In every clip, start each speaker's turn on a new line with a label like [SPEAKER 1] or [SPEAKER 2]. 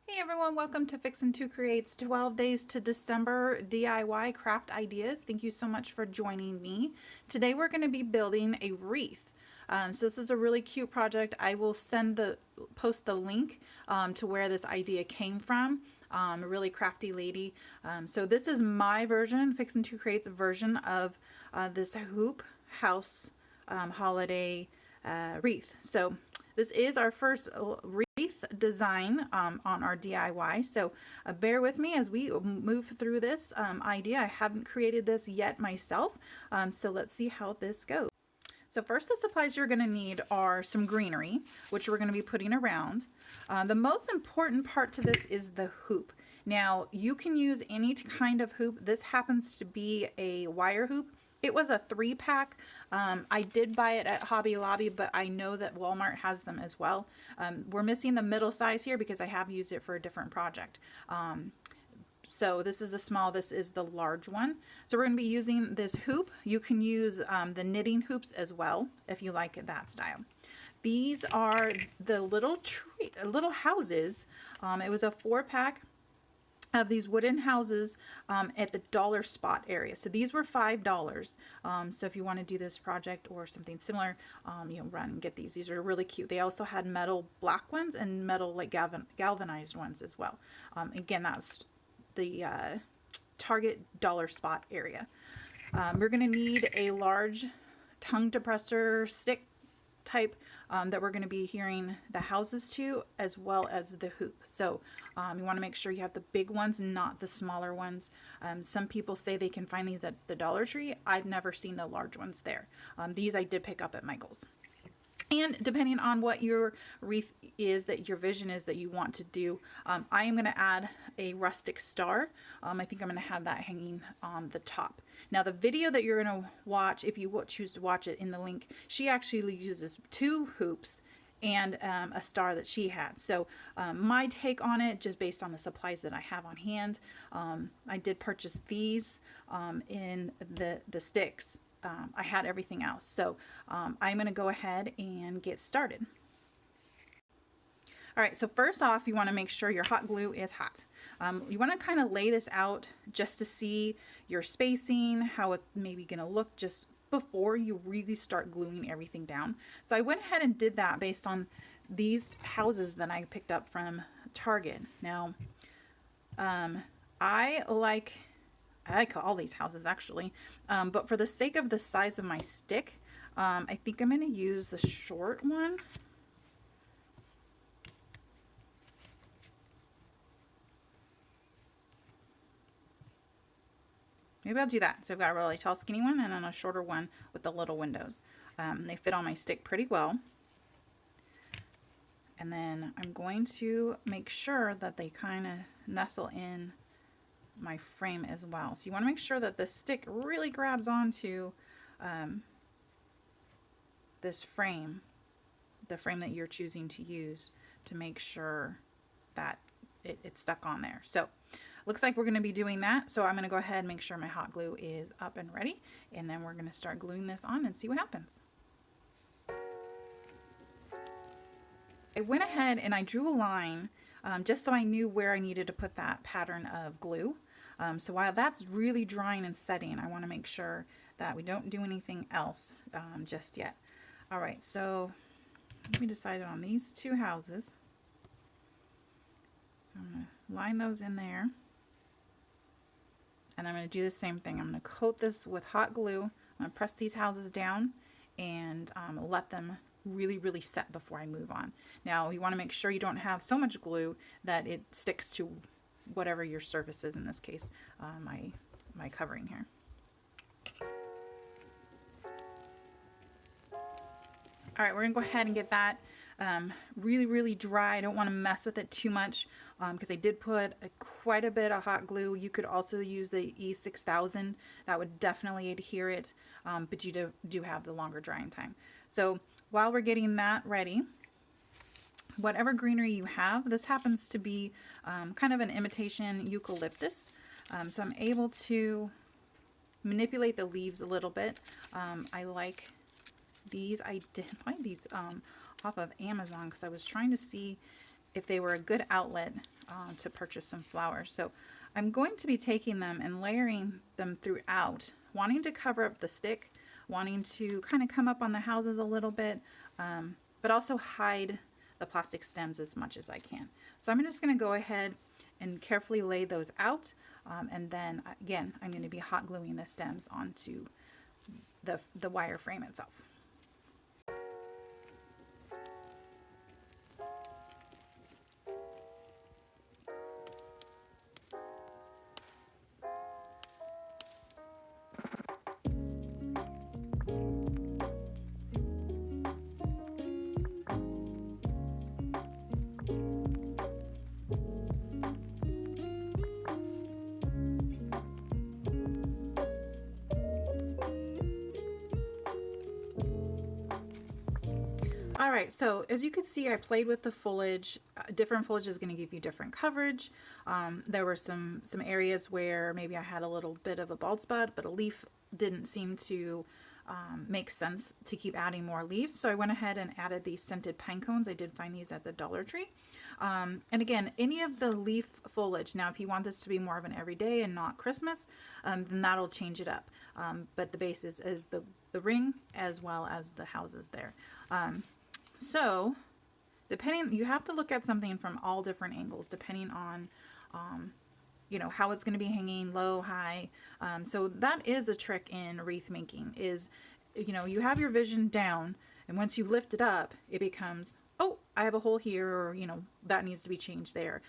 [SPEAKER 1] Hey everyone, welcome to Fixin' to Create's 12 Days to December DIY Craft Ideas. Thank you so much for joining me. Today we're going to be building a wreath. So this is a really cute project. I will post the link to where this idea came from. A really crafty lady. So this is my version, Fixin' to Create's version of this hoop house holiday wreath. So this is our first wreath design on our DIY, so bear with me as we move through this idea. I haven't created this yet myself, so let's see how this goes. So first, the supplies you're going to need are some greenery, which we're going to be putting around. The most important part to this is the hoop. Now, you can use any kind of hoop. This happens to be a wire hoop. It was a 3-pack. I did buy it at Hobby Lobby, but I know that Walmart has them as well. We're missing the middle size here because I have used it for a different project. So this is the small, this is the large one. So we're going to be using this hoop. You can use the knitting hoops as well if you like that style. These are the little houses. It was a 4-pack of these wooden houses at the dollar spot area. So these were $5. So if you want to do this project or something similar, run and get these. These are really cute. They also had metal black ones and metal like galvanized ones as well. Again, that's the Target dollar spot area. We're going to need a large tongue depressor stick type that we're going to be adhering the houses to, as well as the hoop. So you want to make sure you have the big ones, not the smaller ones. Some people say they can find these at the Dollar Tree. I've never seen the large ones there. These I did pick up at Michael's. And depending on what your wreath is, that your vision is that you want to do, I am going to add a rustic star. I think I'm going to have that hanging on the top. Now the video that you're going to watch, if you choose to watch it in the link, she actually uses 2 hoops and a star that she had. So my take on it, just based on the supplies that I have on hand, I did purchase these in the sticks. I had everything else. So I'm going to go ahead and get started. All right, so first off, you want to make sure your hot glue is hot. You want to kind of lay this out just to see your spacing, how it's maybe going to look just before you really start gluing everything down. So I went ahead and did that based on these houses that I picked up from Target. Now, I like all these houses actually, but for the sake of the size of my stick, I think I'm going to use the short one. Maybe I'll do that. So I've got a really tall skinny one and then a shorter one with the little windows. They fit on my stick pretty well. And then I'm going to make sure that they kind of nestle in my frame as well. So you want to make sure that the stick really grabs onto this frame, the frame that you're choosing to use, to make sure that it's stuck on there. So looks like we're going to be doing that. So I'm going to go ahead and make sure my hot glue is up and ready, and then we're going to start gluing this on and see what happens. I went ahead and I drew a line just so I knew where I needed to put that pattern of glue. So while that's really drying and setting, I want to make sure that we don't do anything else just yet. All right, so we decided on these 2 houses. So I'm going to line those in there. And I'm going to do the same thing. I'm going to coat this with hot glue. I'm going to press these houses down and let them really set before I move on. Now you want to make sure you don't have so much glue that it sticks to whatever your surface is, in this case my covering here. All right, we're gonna go ahead and get that really dry. I don't want to mess with it too much because I did put quite a bit of hot glue. You could also use the E6000. That would definitely adhere it, but you do have the longer drying time. So while we're getting that ready, whatever greenery you have, this happens to be kind of an imitation eucalyptus. So I'm able to manipulate the leaves a little bit. I like these. I did find these off of Amazon because I was trying to see if they were a good outlet to purchase some flowers. So I'm going to be taking them and layering them throughout, wanting to cover up the stick, wanting to kind of come up on the houses a little bit, but also hide the plastic stems as much as I can. So I'm just going to go ahead and carefully lay those out. And then again, I'm going to be hot gluing the stems onto the wire frame itself. All right, so as you can see, I played with the foliage. Different foliage is going to give you different coverage. There were some areas where maybe I had a little bit of a bald spot, but a leaf didn't seem to make sense to keep adding more leaves. So I went ahead and added these scented pine cones. I did find these at the Dollar Tree. And again, any of the leaf foliage, now if you want this to be more of an everyday and not Christmas, then that'll change it up. But the base is the ring as well as the houses there. So depending, you have to look at something from all different angles, depending on, you know, how it's going to be hanging, low, high. So that is a trick in wreath making is, you know, you have your vision down, and once you lift it up, it becomes, oh, I have a hole here, or, you know, that needs to be changed there.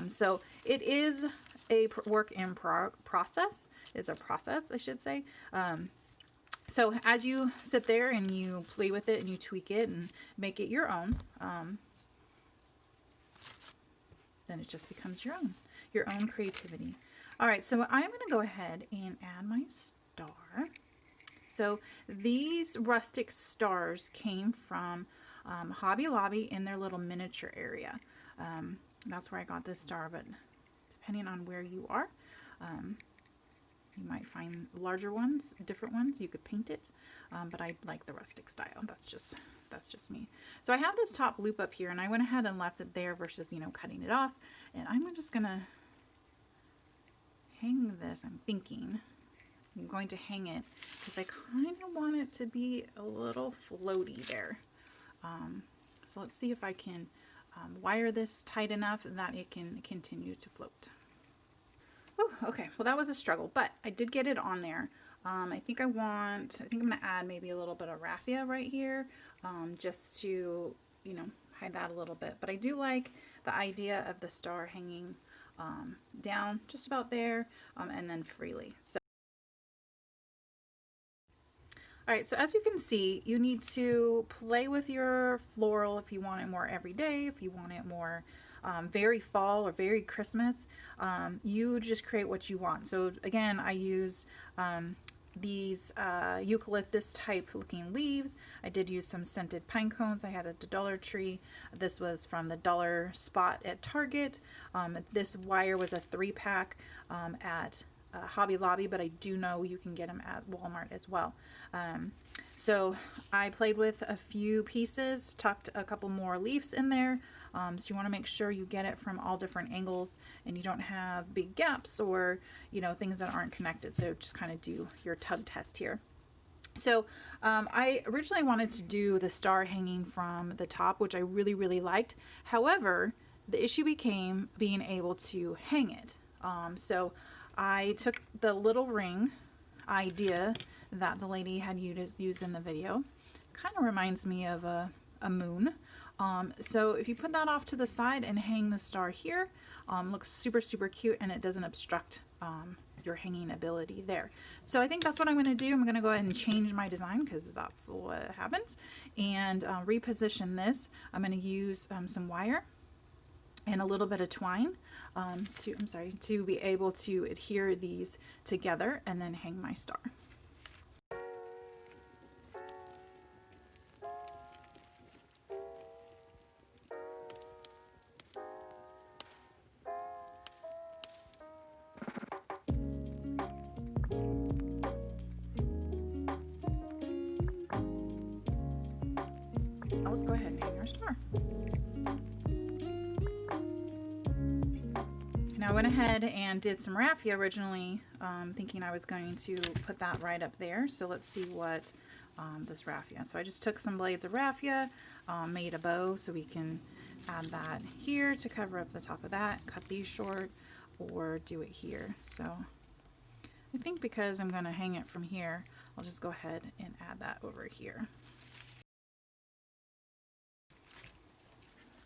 [SPEAKER 1] So it is a work in process, is a process, I should say. So as you sit there and you play with it and you tweak it and make it your own, then it just becomes your own creativity. All right, so I'm going to go ahead and add my star. So these rustic stars came from Hobby Lobby in their little miniature area. That's where I got this star, but depending on where you are, you might find larger ones, different ones. You could paint it, but I like the rustic style. That's just me. So I have this top loop up here, and I went ahead and left it there versus, you know, cutting it off. And I'm just gonna hang this. I'm going to hang it because I kind of want it to be a little floaty there. So let's see if I can wire this tight enough that it can continue to float. Oh, okay, well that was a struggle, but I did get it on there. I think I'm gonna add maybe a little bit of raffia right here, just to, you know, hide that a little bit. But I do like the idea of the star hanging down just about there, and then freely. So, all right, so as you can see, you need to play with your floral if you want it more everyday, if you want it more very fall or very Christmas. You just create what you want. So again, I used these eucalyptus type looking leaves. I did use some scented pine cones I had at the Dollar Tree. This was from the dollar spot at Target. This wire was a 3-pack at Hobby Lobby, but I do know you can get them at Walmart as well. So I played with a few pieces, tucked a couple more leaves in there. So you want to make sure you get it from all different angles and you don't have big gaps or, you know, things that aren't connected. So just kind of do your tug test here. So I originally wanted to do the star hanging from the top, which I really, really liked. However, the issue became being able to hang it. So I took the little ring idea that the lady had used in the video. Kind of reminds me of a moon. So if you put that off to the side and hang the star here, looks super, super cute, and it doesn't obstruct your hanging ability there. So I think that's what I'm going to do. I'm going to go ahead and change my design because that's what happens, and reposition this. I'm going to use some wire and a little bit of twine to be able to adhere these together and then hang my star. Now let's go ahead and hang our star. Now I went ahead and did some raffia originally, thinking I was going to put that right up there. So let's see what this raffia. So I just took some blades of raffia, made a bow so we can add that here to cover up the top of that, cut these short, or do it here. So I think because I'm going to hang it from here, I'll just go ahead and add that over here.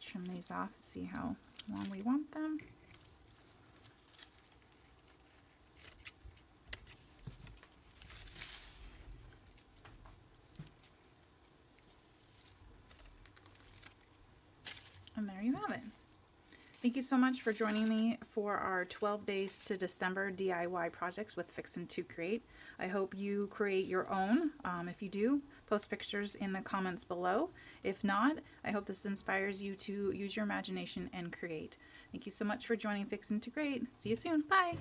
[SPEAKER 1] Trim these off, see how long we want them. And there you have it. Thank you so much for joining me for our 12 days to December DIY projects with Fix and to Create. I hope you create your own. If you do, post pictures in the comments below. If not, I hope this inspires you to use your imagination and create. Thank you so much for joining Fix and to Create. See you soon. Bye.